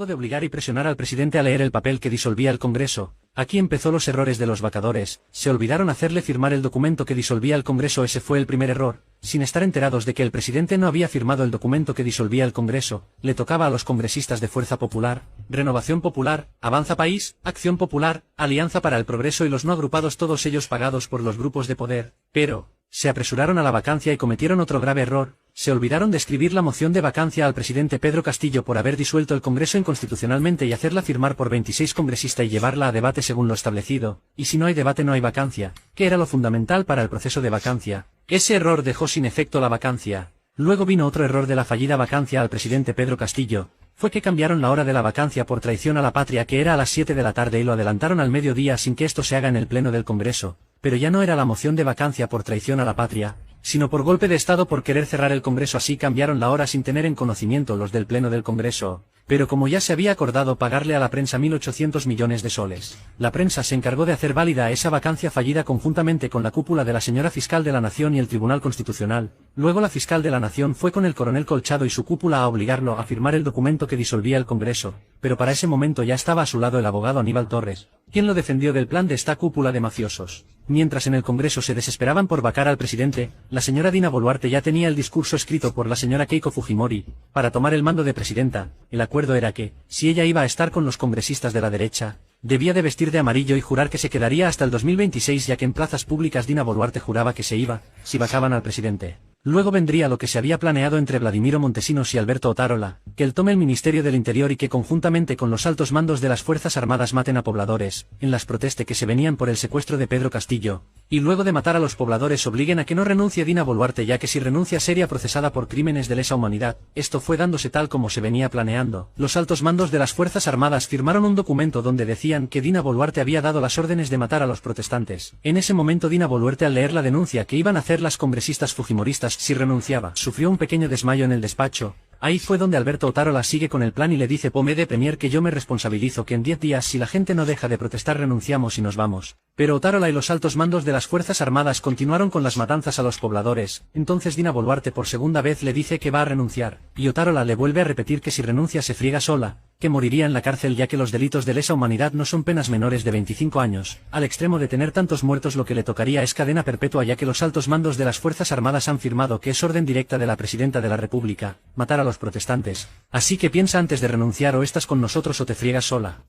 Luego de obligar y presionar al presidente a leer el papel que disolvía el Congreso, aquí empezó los errores de los vacadores. Se olvidaron hacerle firmar el documento que disolvía el Congreso. Ese fue el primer error. Sin estar enterados de que el presidente no había firmado el documento que disolvía el Congreso, le tocaba a los congresistas de Fuerza Popular, Renovación Popular, Avanza País, Acción Popular, Alianza para el Progreso y los no agrupados, todos ellos pagados por los grupos de poder. Pero se apresuraron a la vacancia y cometieron otro grave error. Se olvidaron de escribir la moción de vacancia al presidente Pedro Castillo por haber disuelto el Congreso inconstitucionalmente y hacerla firmar por 26 congresistas y llevarla a debate según lo establecido. Y si no hay debate no hay vacancia, que era lo fundamental para el proceso de vacancia. Ese error dejó sin efecto la vacancia. Luego vino otro error de la fallida vacancia al presidente Pedro Castillo. Fue que cambiaron la hora de la vacancia por traición a la patria, que era a las 7 de la tarde, y lo adelantaron al mediodía sin que esto se haga en el pleno del Congreso. Pero ya no era la moción de vacancia por traición a la patria, sino por golpe de Estado, por querer cerrar el Congreso. Así cambiaron la hora sin tener en conocimiento los del pleno del Congreso. Pero como ya se había acordado pagarle a la prensa 1.800 millones de soles, la prensa se encargó de hacer válida esa vacancia fallida conjuntamente con la cúpula de la señora Fiscal de la Nación y el Tribunal Constitucional. Luego la Fiscal de la Nación fue con el coronel Colchado y su cúpula a obligarlo a firmar el documento que disolvía el Congreso, pero para ese momento ya estaba a su lado el abogado Aníbal Torres, quien lo defendió del plan de esta cúpula de mafiosos. Mientras en el Congreso se desesperaban por vacar al presidente, la señora Dina Boluarte ya tenía el discurso escrito por la señora Keiko Fujimori para tomar el mando de presidenta. El acuerdo era que, si ella iba a estar con los congresistas de la derecha, debía de vestir de amarillo y jurar que se quedaría hasta el 2026, ya que en plazas públicas Dina Boluarte juraba que se iba, si vacaban al presidente. Luego vendría lo que se había planeado entre Vladimiro Montesinos y Alberto Otárola, que él tome el Ministerio del Interior y que conjuntamente con los altos mandos de las Fuerzas Armadas maten a pobladores, en las protestas que se venían por el secuestro de Pedro Castillo, y luego de matar a los pobladores obliguen a que no renuncie Dina Boluarte, ya que si renuncia sería procesada por crímenes de lesa humanidad. Esto fue dándose tal como se venía planeando. Los altos mandos de las Fuerzas Armadas firmaron un documento donde decían que Dina Boluarte había dado las órdenes de matar a los protestantes. En ese momento Dina Boluarte, al leer la denuncia que iban a hacer las congresistas fujimoristas si renunciaba, sufrió un pequeño desmayo en el despacho. Ahí fue donde Alberto Otárola sigue con el plan y le dice: Pome de Premier, que yo me responsabilizo, que en 10 días si la gente no deja de protestar renunciamos y nos vamos. Pero Otárola y los altos mandos de las Fuerzas Armadas continuaron con las matanzas a los pobladores. Entonces Dina Boluarte por segunda vez le dice que va a renunciar, y Otárola le vuelve a repetir que si renuncia se friega sola, que moriría en la cárcel, ya que los delitos de lesa humanidad no son penas menores de 25 años, al extremo de tener tantos muertos. Lo que le tocaría es cadena perpetua, ya que los altos mandos de las Fuerzas Armadas han firmado que es orden directa de la Presidenta de la República, matar a los protestantes. Así que piensa antes de renunciar, o estás con nosotros o te friegas sola.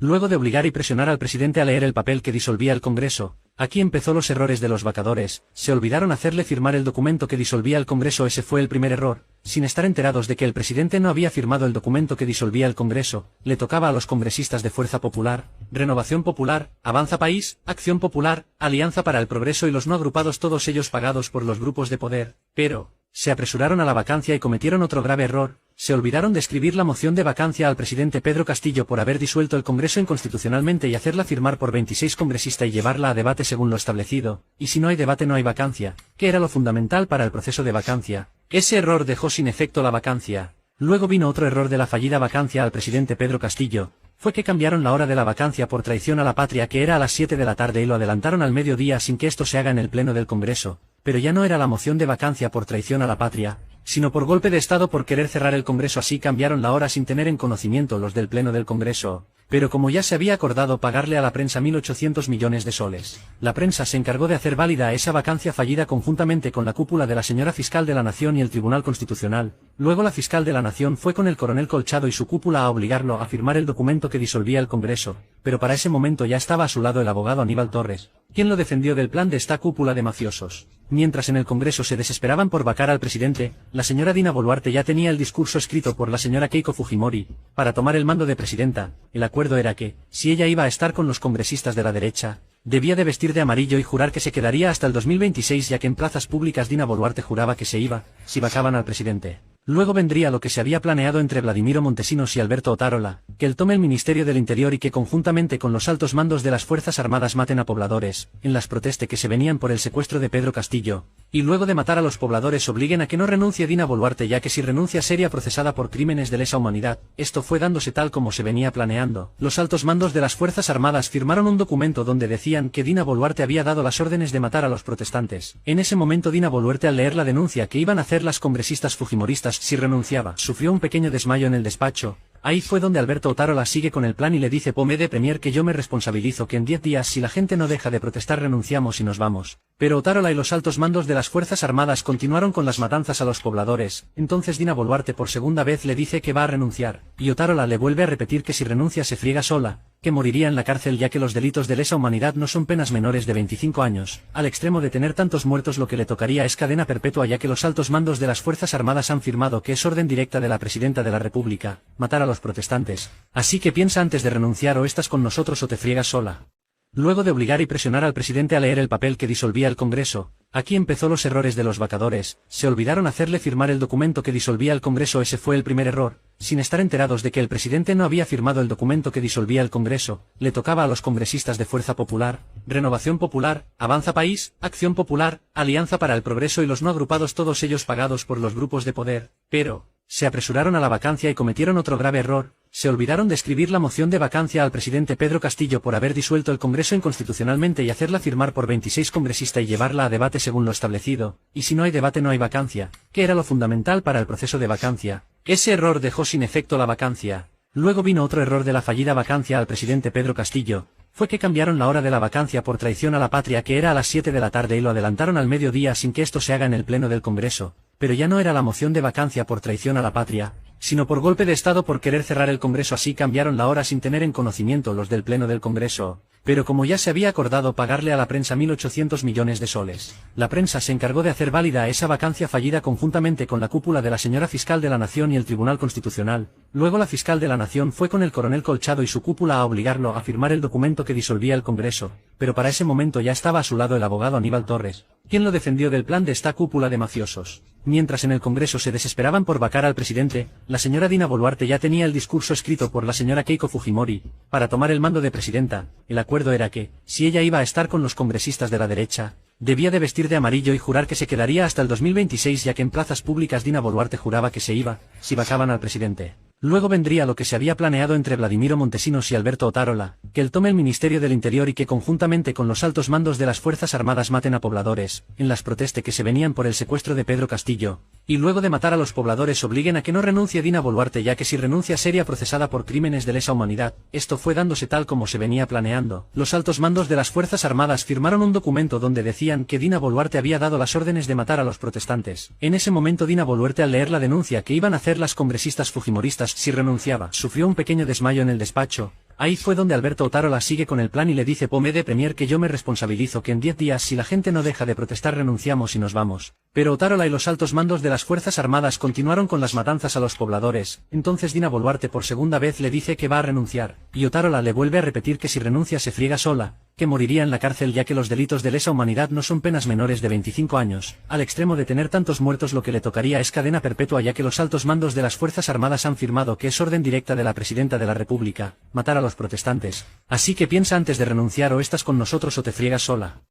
Luego de obligar y presionar al presidente a leer el papel que disolvía el Congreso, aquí empezó los errores de los vacadores. Se olvidaron hacerle firmar el documento que disolvía el Congreso. Ese fue el primer error. Sin estar enterados de que el presidente no había firmado el documento que disolvía el Congreso, le tocaba a los congresistas de Fuerza Popular, Renovación Popular, Avanza País, Acción Popular, Alianza para el Progreso y los no agrupados, todos ellos pagados por los grupos de poder. Pero se apresuraron a la vacancia y cometieron otro grave error. Se olvidaron de escribir la moción de vacancia al presidente Pedro Castillo por haber disuelto el Congreso inconstitucionalmente y hacerla firmar por 26 congresistas y llevarla a debate según lo establecido. Y si no hay debate no hay vacancia, que era lo fundamental para el proceso de vacancia. Ese error dejó sin efecto la vacancia. Luego vino otro error de la fallida vacancia al presidente Pedro Castillo. Fue que cambiaron la hora de la vacancia por traición a la patria, que era a las 7 de la tarde, y lo adelantaron al mediodía sin que esto se haga en el pleno del Congreso. Pero ya no era la moción de vacancia por traición a la patria, sino por golpe de Estado, por querer cerrar el Congreso. Así cambiaron la hora sin tener en conocimiento los del pleno del Congreso. Pero como ya se había acordado pagarle a la prensa 1.800 millones de soles, la prensa se encargó de hacer válida esa vacancia fallida conjuntamente con la cúpula de la señora Fiscal de la Nación y el Tribunal Constitucional. Luego la Fiscal de la Nación fue con el coronel Colchado y su cúpula a obligarlo a firmar el documento que disolvía el Congreso, pero para ese momento ya estaba a su lado el abogado Aníbal Torres, quien lo defendió del plan de esta cúpula de mafiosos. Mientras en el Congreso se desesperaban por vacar al presidente, la señora Dina Boluarte ya tenía el discurso escrito por la señora Keiko Fujimori para tomar el mando de presidenta. El acuerdo era que, si ella iba a estar con los congresistas de la derecha, debía de vestir de amarillo y jurar que se quedaría hasta el 2026, ya que en plazas públicas Dina Boluarte juraba que se iba, si vacaban al presidente. Luego vendría lo que se había planeado entre Vladimiro Montesinos y Alberto Otárola, que él tome el Ministerio del Interior y que conjuntamente con los altos mandos de las Fuerzas Armadas maten a pobladores, en las protestas que se venían por el secuestro de Pedro Castillo, y luego de matar a los pobladores obliguen a que no renuncie Dina Boluarte, ya que si renuncia sería procesada por crímenes de lesa humanidad. Esto fue dándose tal como se venía planeando. Los altos mandos de las Fuerzas Armadas firmaron un documento donde decían que Dina Boluarte había dado las órdenes de matar a los protestantes. En ese momento Dina Boluarte, al leer la denuncia que iban a hacer las congresistas fujimoristas si renunciaba, sufrió un pequeño desmayo en el despacho. Ahí fue donde Alberto Otárola sigue con el plan y le dice Pome de Premier que yo me responsabilizo que en 10 días si la gente no deja de protestar renunciamos y nos vamos. Pero Otárola y los altos mandos de las Fuerzas Armadas continuaron con las matanzas a los pobladores, entonces Dina Boluarte por segunda vez le dice que va a renunciar, y Otárola le vuelve a repetir que si renuncia se friega sola, que moriría en la cárcel ya que los delitos de lesa humanidad no son penas menores de 25 años, al extremo de tener tantos muertos lo que le tocaría es cadena perpetua ya que los altos mandos de las Fuerzas Armadas han firmado que es orden directa de la Presidenta de la República, matar a los protestantes. Así que piensa antes de renunciar o estás con nosotros o te friegas sola. Luego de obligar y presionar al presidente a leer el papel que disolvía el Congreso, aquí empezó los errores de los vacadores, se olvidaron hacerle firmar el documento que disolvía el Congreso, ese fue el primer error, sin estar enterados de que el presidente no había firmado el documento que disolvía el Congreso, le tocaba a los congresistas de Fuerza Popular, Renovación Popular, Avanza País, Acción Popular, Alianza para el Progreso y los no agrupados, todos ellos pagados por los grupos de poder, pero se apresuraron a la vacancia y cometieron otro grave error. Se olvidaron de escribir la moción de vacancia al presidente Pedro Castillo por haber disuelto el Congreso inconstitucionalmente y hacerla firmar por 26 congresistas y llevarla a debate según lo establecido, y si no hay debate no hay vacancia, que era lo fundamental para el proceso de vacancia. Ese error dejó sin efecto la vacancia. Luego vino otro error de la fallida vacancia al presidente Pedro Castillo, fue que cambiaron la hora de la vacancia por traición a la patria que era a las 7 de la tarde y lo adelantaron al mediodía sin que esto se haga en el pleno del Congreso, pero ya no era la moción de vacancia por traición a la patria, sino por golpe de Estado por querer cerrar el Congreso, así cambiaron la hora sin tener en conocimiento los del pleno del Congreso. Pero como ya se había acordado pagarle a la prensa 1.800 millones de soles, la prensa se encargó de hacer válida esa vacancia fallida conjuntamente con la cúpula de la señora Fiscal de la Nación y el Tribunal Constitucional. Luego la Fiscal de la Nación fue con el coronel Colchado y su cúpula a obligarlo a firmar el documento que disolvía el Congreso, pero para ese momento ya estaba a su lado el abogado Aníbal Torres, quien lo defendió del plan de esta cúpula de mafiosos. Mientras en el Congreso se desesperaban por vacar al presidente, la señora Dina Boluarte ya tenía el discurso escrito por la señora Keiko Fujimori, para tomar el mando de presidenta. El acuerdo era que, si ella iba a estar con los congresistas de la derecha, debía de vestir de amarillo y jurar que se quedaría hasta el 2026 ya que en plazas públicas Dina Boluarte juraba que se iba, si vacaban al presidente. Luego vendría lo que se había planeado entre Vladimiro Montesinos y Alberto Otárola, que él tome el Ministerio del Interior y que conjuntamente con los altos mandos de las Fuerzas Armadas maten a pobladores, en las protestas que se venían por el secuestro de Pedro Castillo, y luego de matar a los pobladores obliguen a que no renuncie Dina Boluarte ya que si renuncia sería procesada por crímenes de lesa humanidad. Esto fue dándose tal como se venía planeando. Los altos mandos de las Fuerzas Armadas firmaron un documento donde decían que Dina Boluarte había dado las órdenes de matar a los protestantes. En ese momento Dina Boluarte al leer la denuncia que iban a hacer las congresistas fujimoristas si renunciaba, sufrió un pequeño desmayo en el despacho. Ahí fue donde Alberto Otárola sigue con el plan y le dice Pome de Premier que yo me responsabilizo que en 10 días si la gente no deja de protestar renunciamos y nos vamos. Pero Otárola y los altos mandos de las Fuerzas Armadas continuaron con las matanzas a los pobladores, entonces Dina Boluarte por segunda vez le dice que va a renunciar, y Otárola le vuelve a repetir que si renuncia se friega sola, que moriría en la cárcel ya que los delitos de lesa humanidad no son penas menores de 25 años, al extremo de tener tantos muertos lo que le tocaría es cadena perpetua ya que los altos mandos de las Fuerzas Armadas han firmado que es orden directa de la Presidenta de la República, matar a los protestantes. Así que piensa antes de renunciar o estás con nosotros o te friegas sola.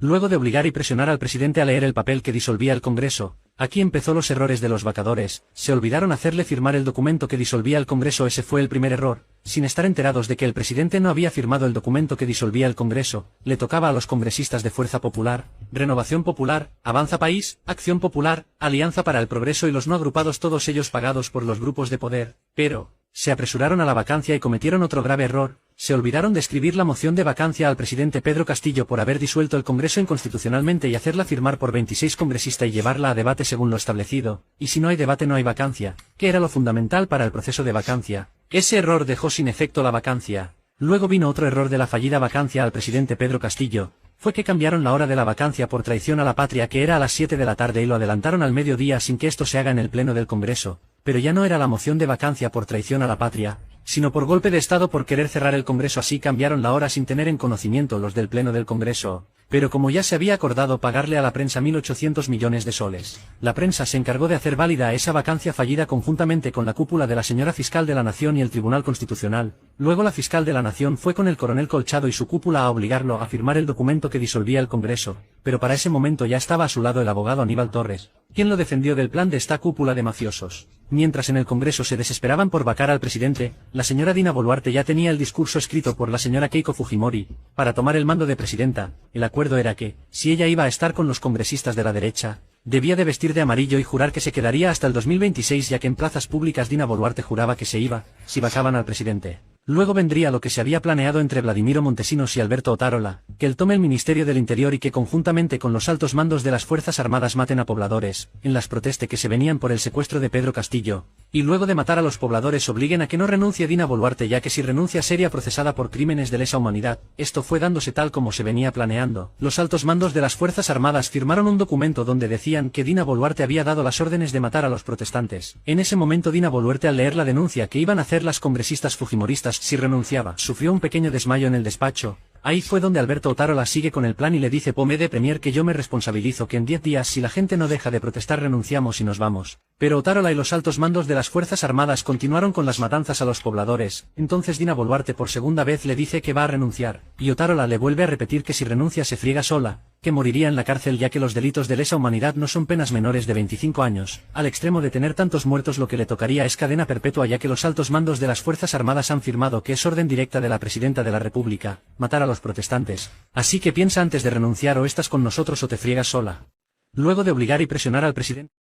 Luego de obligar y presionar al presidente a leer el papel que disolvía el Congreso, aquí empezó los errores de los vacadores, se olvidaron hacerle firmar el documento que disolvía el Congreso, ese fue el primer error, sin estar enterados de que el presidente no había firmado el documento que disolvía el Congreso, le tocaba a los congresistas de Fuerza Popular, Renovación Popular, Avanza País, Acción Popular, Alianza para el Progreso y los no agrupados, todos ellos pagados por los grupos de poder, pero se apresuraron a la vacancia y cometieron otro grave error. Se olvidaron de escribir la moción de vacancia al presidente Pedro Castillo por haber disuelto el Congreso inconstitucionalmente y hacerla firmar por 26 congresistas y llevarla a debate según lo establecido, y si no hay debate no hay vacancia, que era lo fundamental para el proceso de vacancia. Ese error dejó sin efecto la vacancia. Luego vino otro error de la fallida vacancia al presidente Pedro Castillo, fue que cambiaron la hora de la vacancia por traición a la patria que era a las 7 de la tarde y lo adelantaron al mediodía sin que esto se haga en el pleno del Congreso, pero ya no era la moción de vacancia por traición a la patria, sino por golpe de Estado por querer cerrar el Congreso, así cambiaron la hora sin tener en conocimiento los del pleno del Congreso. Pero como ya se había acordado pagarle a la prensa 1.800 millones de soles, la prensa se encargó de hacer válida esa vacancia fallida conjuntamente con la cúpula de la señora Fiscal de la Nación y el Tribunal Constitucional. Luego la Fiscal de la Nación fue con el coronel Colchado y su cúpula a obligarlo a firmar el documento que disolvía el Congreso, pero para ese momento ya estaba a su lado el abogado Aníbal Torres, quien lo defendió del plan de esta cúpula de mafiosos. Mientras en el Congreso se desesperaban por vacar al presidente, la señora Dina Boluarte ya tenía el discurso escrito por la señora Keiko Fujimori, para tomar el mando de presidenta. El acuerdo era que, si ella iba a estar con los congresistas de la derecha, Debía de vestir de amarillo y jurar que se quedaría hasta el 2026, ya que en plazas públicas Dina Boluarte juraba que se iba, si vacaban al presidente. Luego vendría lo que se había planeado entre Vladimiro Montesinos y Alberto Otárola, que él tome el Ministerio del Interior y que conjuntamente con los altos mandos de las Fuerzas Armadas maten a pobladores, en las protestas que se venían por el secuestro de Pedro Castillo, y luego de matar a los pobladores obliguen a que no renuncie Dina Boluarte, ya que si renuncia sería procesada por crímenes de lesa humanidad. Esto fue dándose tal como se venía planeando. Los altos mandos de las Fuerzas Armadas firmaron un documento donde decían que Dina Boluarte había dado las órdenes de matar a los protestantes. En ese momento Dina Boluarte, al leer la denuncia que iban a hacer las congresistas fujimoristas si renunciaba, sufrió un pequeño desmayo en el despacho. Ahí fue donde Alberto Otárola sigue con el plan y le dice: Pome de Premier, que yo me responsabilizo, que en 10 días si la gente no deja de protestar renunciamos y nos vamos. Pero Otárola y los altos mandos de las Fuerzas Armadas continuaron con las matanzas a los pobladores. Entonces Dina Boluarte por segunda vez le dice que va a renunciar, y Otárola le vuelve a repetir que si renuncia se friega sola, que moriría en la cárcel, ya que los delitos de lesa humanidad no son penas menores de 25 años, al extremo de tener tantos muertos. Lo que le tocaría es cadena perpetua, ya que los altos mandos de las Fuerzas Armadas han firmado que es orden directa de la Presidenta de la República, matar a los protestantes. Así que piensa antes de renunciar, o estás con nosotros o te friegas sola. Luego de obligar y presionar al presidente